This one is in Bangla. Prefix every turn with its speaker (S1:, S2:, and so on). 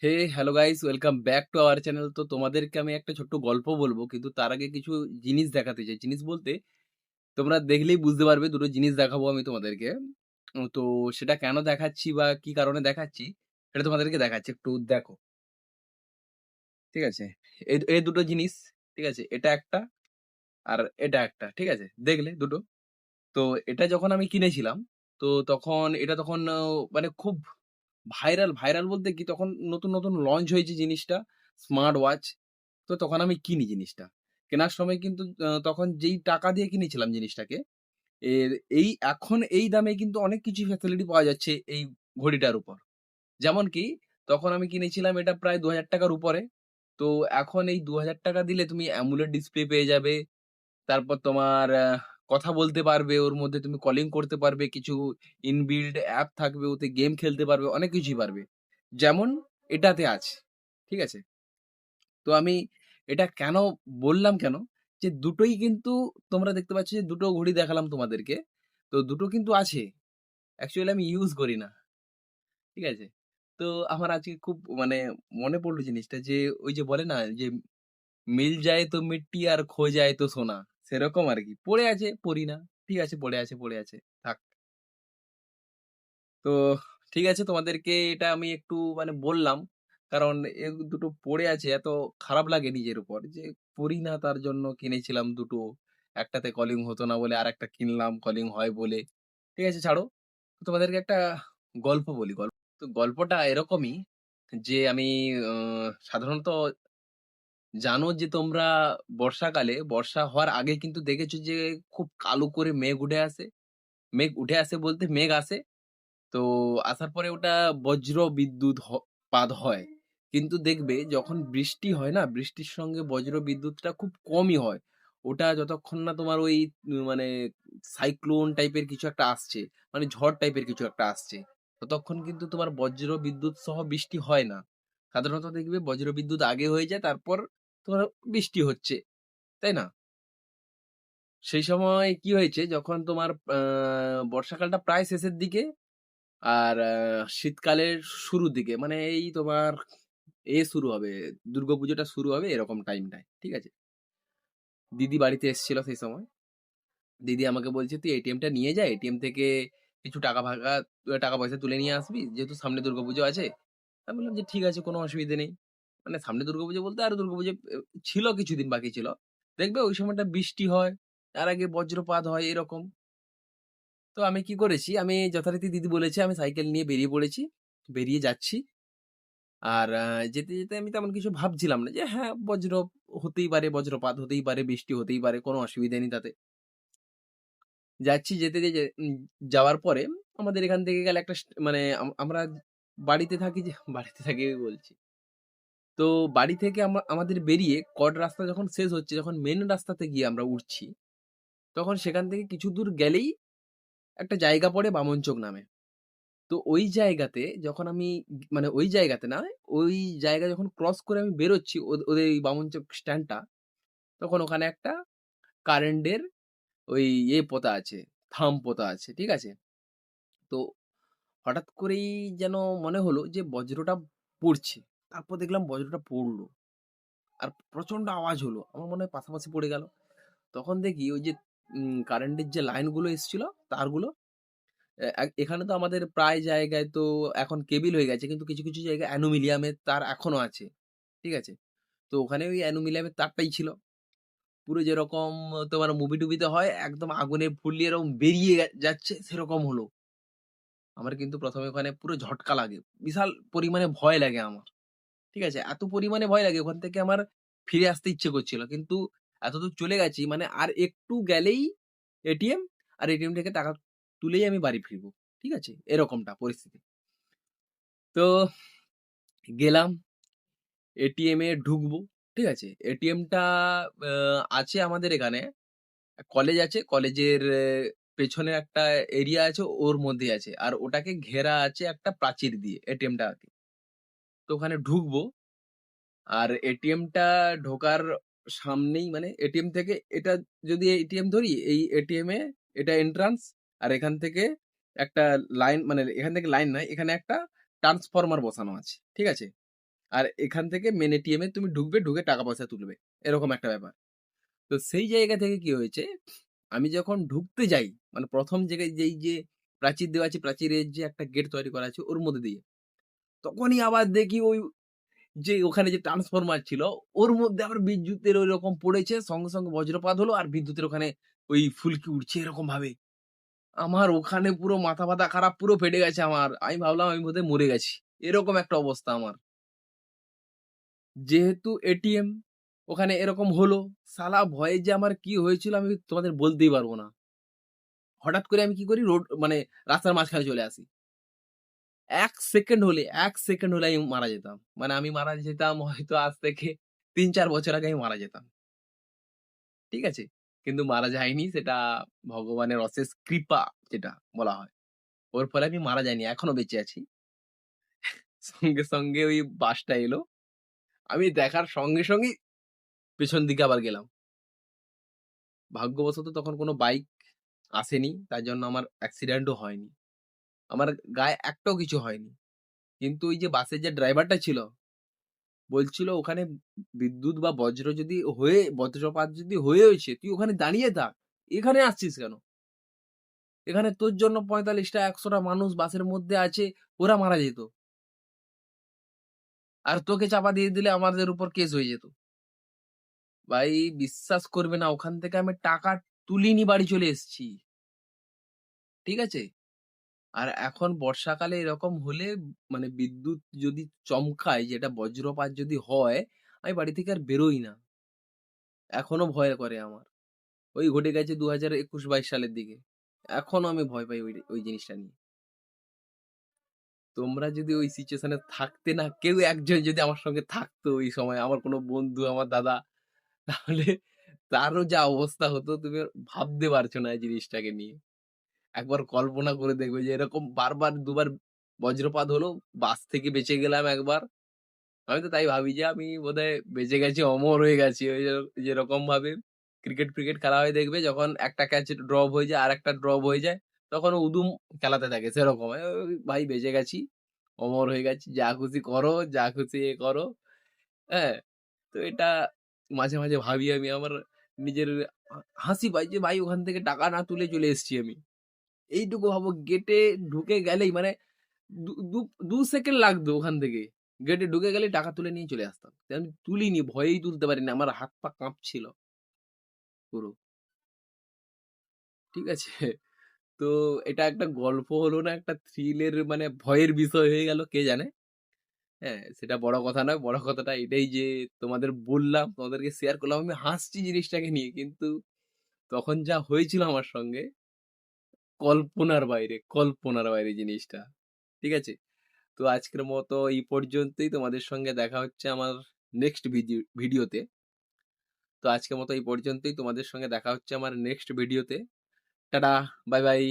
S1: Hey hello guys, welcome back to our channel. তো তোমাদেরকে আমি একটা ছোট্ট গল্প বলবো, কিন্তু তার আগে কিছু জিনিস দেখাতে চাই। জিনিস বলতে তোমরা দেখলেই বুঝতে পারবে, দুটো জিনিস দেখাবো আমি তোমাদেরকে। তো সেটা কেন দেখাচ্ছি বা কি কারণে দেখাচ্ছি সেটা তোমাদেরকে দেখাচ্ছি, একটু দেখো। ঠিক আছে, এই এই দুটো জিনিস, ঠিক আছে, এটা একটা আর এটা একটা, ঠিক আছে, দেখলে দুটো। তো এটা যখন আমি কিনেছিলাম, তো তখন এটা তখন মানে খুব ভাইরাল ভাইরাল বলতে কি, তখন নতুন নতুন লঞ্চ হয়েছে জিনিসটা, স্মার্ট ওয়াচ। তো তখন আমি কিনি জিনিসটা। কেনার সময় কিন্তু তখন যেই টাকা দিয়ে কিনেছিলাম জিনিসটাকে, এর এই এখন এই দামে কিন্তু অনেক কিছু ফ্যাসিলিটি পাওয়া যাচ্ছে এই ঘড়িটার উপর। যেমন কি, তখন আমি কিনেছিলাম এটা প্রায় ৳২,০০০ র উপরে। তো এখন এই ৳২,০০০ দিলে তুমি অ্যামোলেড ডিসপ্লে পেয়ে যাবে। তারপর তোমার কথা বলতে পারবে, ওর মধ্যে তুমি কলিং করতে পারবে, কিছু ইনবিল্ট অ্যাপ থাকবে, ওতে গেম খেলতে পারবে, অনেক কিছুই পারবে। যেমন এটাতে আছে। ঠিক আছে? তো আমি এটা কেন বললাম কেন? যে দুটোই কিন্তু তোমরা দেখতে পাচ্ছ যে দুটো ঘড়ি দেখালাম তোমাদেরকে। তো দুটো কিন্তু আছে। অ্যাকচুয়ালি আমি ইউজ করি না। ঠিক আছে? তো আমার আজকে খুব মানে মনে পড়ল জিনিসটা, যে ওই যে বলে না যে মিল যায় তো মিট্টি আর খো যায় তো সোনা। সেরকম আরকি। পড়ে আছে, পড়ি না। ঠিক আছে, পড়ে আছে, পড়ে আছে। থাক। তো ঠিক আছে, তোমাদেরকে এটা আমি একটু মানে বললাম। কারণ দুটো পড়ে আছে, এত খারাপ লাগে নিজের উপর যে পড়ি না, তার জন্য কিনেছিলাম দুটো। একটাতে কলিং হতো না বলে আরেকটা কিনলাম, কলিং হয় বলে। ঠিক আছে, ছাড়ো। তো তোমাদেরকে একটা গল্প বলি। তো গল্পটা এরকমই যে আমি আ সাধারণত জানো যে তোমরা বর্ষাকালে, বর্ষা হওয়ার আগে কিন্তু দেখেছো যে খুব কালো করে মেঘ উঠে আসে। মেঘ উঠে আসে বলতে মেঘ আসে। তো আসার পরে ওটা বজ্র বিদ্যুৎ পাত হয়। কিন্তু দেখবে যখন বৃষ্টি হয় না, বৃষ্টির সঙ্গে বজ্র বিদ্যুৎটা খুব কমই হয়। ওটা যতক্ষণ না তোমার ওই মানে সাইক্লোন টাইপের কিছু একটা আসছে, মানে ঝড় টাইপের কিছু একটা আসছে, ততক্ষণ কিন্তু তোমার বজ্র বিদ্যুৎ সহ বৃষ্টি হয় না। সাধারণত দেখবে বজ্র বিদ্যুৎ আগে হয়ে যায়, তারপর তোমার বৃষ্টি হচ্ছে, তাই না? সেই সময় কি হয়েছে, যখন তোমার বর্ষাকালটা প্রায় শেষের দিকে আর শীতকালের শুরুর দিকে, মানে এই তোমার শুরু হবে, দুর্গাপুজোটা শুরু হবে এরকম টাইমটায়। ঠিক আছে? দিদি বাড়িতে এসেছিল সেই সময়। দিদি আমাকে বলছে, "তুই এটিএমটা নিয়ে যা। এটিএম থেকে কিছু টাকা পয়সা তুলে নিয়ে আসবি। যেহেতু সামনে দুর্গাপুজো আছে।" আমি বললাম যে, "ঠিক আছে, কোনো অসুবিধে নেই।" মানে সামনে দুর্গাপুজো বলতে আরো দুর্গাপুজো ছিল, কিছুদিন বাকি ছিল। দেখবে ওই সময়টা বৃষ্টি হয়, তার আগে বজ্রপাত হয় এরকম। তো আমি কি করেছি, আমি যথারীতি দিদি বলেছে, আমি সাইকেল নিয়ে বেরিয়ে পড়েছি। বেরিয়ে যাচ্ছি। আর যেতে, যেতে আমি তেমন কিছু ভাবছিলাম না যে হ্যাঁ, বজ্র হতেই পারে, বজ্রপাত হতেই পারে, বৃষ্টি হতেই পারে, কোনো অসুবিধা নেই তাতে। যাচ্ছি, যেতে, যেতে যাওয়ার পরে আমাদের এখান থেকে গেলে একটা মানে আমরা বাড়িতে থাকি, যে বাড়িতে থাকি বলছি। তো বাড়ি থেকে আমাদের বেরিয়ে কট রাস্তা যখন শেষ হচ্ছে, যখন মেইন রাস্তাতে গিয়ে আমরা উঠছি, তখন সেখান থেকে কিছু দূর গেলেই একটা জায়গা পড়ে বামনচোক নামে। তো ওই জায়গাতে যখন আমি মানে ওই জায়গাতে না, ওই জায়গা যখন ক্রস করে আমি বেরোচ্ছি, ওদের এই বামনচক স্ট্যান্ডটা, তখন ওখানে একটা কারেন্টের ওই পোতা আছে, থাম্ব পোতা আছে। ঠিক আছে? তো হঠাৎ করেই যেন মনে হলো যে বজ্রটা পড়ছে। তারপর দেখলাম বজ্রটা পড়ল। আর প্রচন্ড আওয়াজ হলো। আমার মনে হয় পাশাপাশি পড়ে গেল। তখন দেখি ওই যে কারেন্টের যে লাইনগুলো এসছিল, তারগুলো, এখানে তো আমাদের প্রায় জায়গায় তো এখন কেবল হয়ে গেছে। কিন্তু কিছু, কিছু জায়গায় অ্যালুমিনিয়ামের তার এখনো আছে। ঠিক আছে? তো ওখানে ওই অ্যালুমিনিয়ামের তারটাই ছিল। পুরো যেরকম তোমার মুভি-টুভিতে হয়, একদম আগুনে ফুললি এরকম বেরিয়ে যাচ্ছে, সেরকম হলো। আমার কিন্তু ১ম এ ওখানে পুরো ঝটকা লাগে। বিশাল পরিমাণে ভয় লাগে আমার। ঠিক আছে? এত পরিমাণে ভয় লাগে, ওখান থেকে আমার ফিরে আসতে ইচ্ছে করছিল। কিন্তু এতদূর চলে গেছি, মানে আর একটু গেলেই এটিএম, আর এটিএম থেকে টাকা তুলেই আমি বাড়ি ফিরবো। ঠিক আছে? এরকমটা পরিস্থিতি। তো গেলাম, এটিএম এ ঢুকবো। ঠিক আছে? এটিএমটা আ আছে আমাদের এখানে। কলেজ আছে। কলেজের পেছনে একটা এরিয়া আছে, ওর মধ্যেই আছে। আর ওটাকে ঘেরা আছে একটা প্রাচীর দিয়ে এটিএমটা আরকি। তো ওখানে ঢুকবো। আর এটিএমটা ঢোকার সামনেই, মানে এটিএম থেকে এটা, যদি এটিএম ধরি, এই এটিএম এ এটা এন্ট্রান্স। আর এখান থেকে একটা লাইন, মানে এখান থেকে লাইন নয়, এখানে একটা ট্রান্সফরমার বসানো আছে। ঠিক আছে? আর এখান থেকে মেইন এটিএম এ তুমি ঢুকবে, ঢুকে টাকা পয়সা তুলবে। এরকম একটা ব্যাপার। তো সেই জায়গা থেকে কি হয়েছে, আমি যখন ঢুকতে যাই, মানে ১ম জায়গায় যেই যে প্রাচীর দেওয়া আছে, প্রাচীরের যে একটা গেট তৈরি করা আছে ওর মধ্যে দিয়ে। তখনই আবার দেখি ওই যে ওখানে যে ট্রান্সফরমার ছিল, ওর মধ্যে আবার বিদ্যুতের ঐরকম পড়েছে। সঙ্গে, সঙ্গে বজ্রপাত হলো আর বিদ্যুতের ওখানে ওই ফুলকি উড়ছে এরকমভাবে। আমার ওখানে পুরো মাথা-ফাথা খারাপ, পুরো ফেটে গেছে আমার। আমি ভাবলাম আমি বোধহয় মরে গেছি। এরকম একটা অবস্থা আমার। যেহেতু এটিএম ওখানে এরকম হলো, শালা ভয়ে যে আমার কি হয়েছিল আমি তোমাদের বলতেই পারব না। হঠাৎ করে আমি কি করি মানে রাস্তার মাঝখানে চলে আসি। ১ সেকেন্ড হলে আমি মারা যেতাম। মানে আমি মারা যেতাম হয়তো আজ থেকে ৩-৪ বছর আগে আমি মারা যেতাম। ঠিক আছে? কিন্তু মারা যাইনি, সেটা ভগবানের অশেষ কৃপা যেটা বলা হয়। ওর ফলে আমি মারা যাইনি। এখনো বেঁচে আছি। সঙ্গে, সঙ্গে ওই বাসটা এলো। আমি দেখার সঙ্গে, সঙ্গেই পেছন দিকে আবার গেলাম। ভাগ্যবশত তখন কোনো বাইক আসেনি। তার জন্য আমার অ্যাক্সিডেন্টও হয়নি। আমার গায়ে একটাও কিছু হয়নি। কিন্তু ওই যে বাসের যে ড্রাইভারটা ছিল, বলছিল ওখানে বিদ্যুৎ বা বজ্রপাত যদি হয়েওছে, তুই ওখানে দাঁড়িয়ে থাক। এখানে আসছিস কেন? এখানে তোর জন্য ৪৫ টা ১০০ টা মানুষ বাসের মধ্যে আছে, ওরা মারা যেত। আর তোকে চাপা দিয়ে দিলে আমাদের উপর কেস হয়ে যেত। ভাই বিশ্বাস করবে না, ওখান থেকে আমি টাকা তুলিনি, বাড়ি চলে এসেছি। ঠিক আছে? আর এখন বর্ষাকালে এরকম হলে, মানে বিদ্যুৎ যদি চমকায়, যেটা বজ্রপাত যদি হয়, আমি বাড়ি থেকে আর বেরোই না। এখনো ভয় করে আমার। ওই ঘটে গেছে ২০২১-২২ সালের দিকে। এখনো আমি ভয় পাই ওই জিনিসটা নিয়ে। তোমরা যদি ওই সিচুয়েশন এ থাকতে, না কেউ একজন যদি আমার সঙ্গে থাকতো ওই সময়, আমার কোনো বন্ধু, আমার দাদা, তাহলে তারও যা অবস্থা হতো তুমি ভাবতে পারছো না এই জিনিসটাকে নিয়ে। একবার কল্পনা করে দেখবে যে এরকম বারবার ২ বার বজ্রপাত হলো, বাস থেকে বেঁচে গেলাম একবার। আমি তো তাই ভাবি যে আমি বোধহয় বেঁচে গেছি, অমর হয়ে গেছি। ওই যে যেরকমভাবে ক্রিকেট খেলা হয় দেখবে, যখন একটা ক্যাচ ড্রপ হয়ে যায়, আরেকটা ড্রপ হয়ে যায়, তখন উদুম খেলাতে থাকে সেরকম। ভাই বেঁচে গেছি, অমর হয়ে গেছি। যা খুশি করো, যা খুশি করো। হ্যাঁ? তো এটা মাঝে, মাঝে ভাবি আমি, আমার নিজের হাসি পায় যে ভাই ওখান থেকে টাকা না তুলে চলে এসেছি আমি। এইটুকু ভাবো, গেটে ঢুকে গেলেই মানে দু দু ২ সেকেন্ড লাগতো ওখান থেকে। গেটে ঢুকে গেলেই টাকা তুলে নিয়ে চলে আসতাম। তো আমি তুলিনি, ভয়েই তুলতে পারিনি। আমার হাত পা কাঁপছিল পুরো। ঠিক আছে? তো এটা একটা গল্প হলো না, একটা থ্রিলের মানে ভয়ের বিষয় হয়ে গেল কে জানে? হ্যাঁ, সেটা বড় কথা নয়। বড় কথাটা এটাই যে তোমাদের বললাম, তোমাদেরকে শেয়ার করলাম। আমি হাসছি জিনিসটাকে নিয়ে। কিন্তু তখন যা হয়েছিল আমার সঙ্গে, কল্পনার বাইরে জিনিসটা। ঠিক আছে? তো আজকের মতো এই পর্যন্তই। তোমাদের সঙ্গে দেখা হচ্ছে আমার নেক্সট ভিডিওতে। তো আজকের মতো এই পর্যন্তই। তোমাদের সঙ্গে দেখা হচ্ছে আমার নেক্সট ভিডিওতে। Tata, bye, by.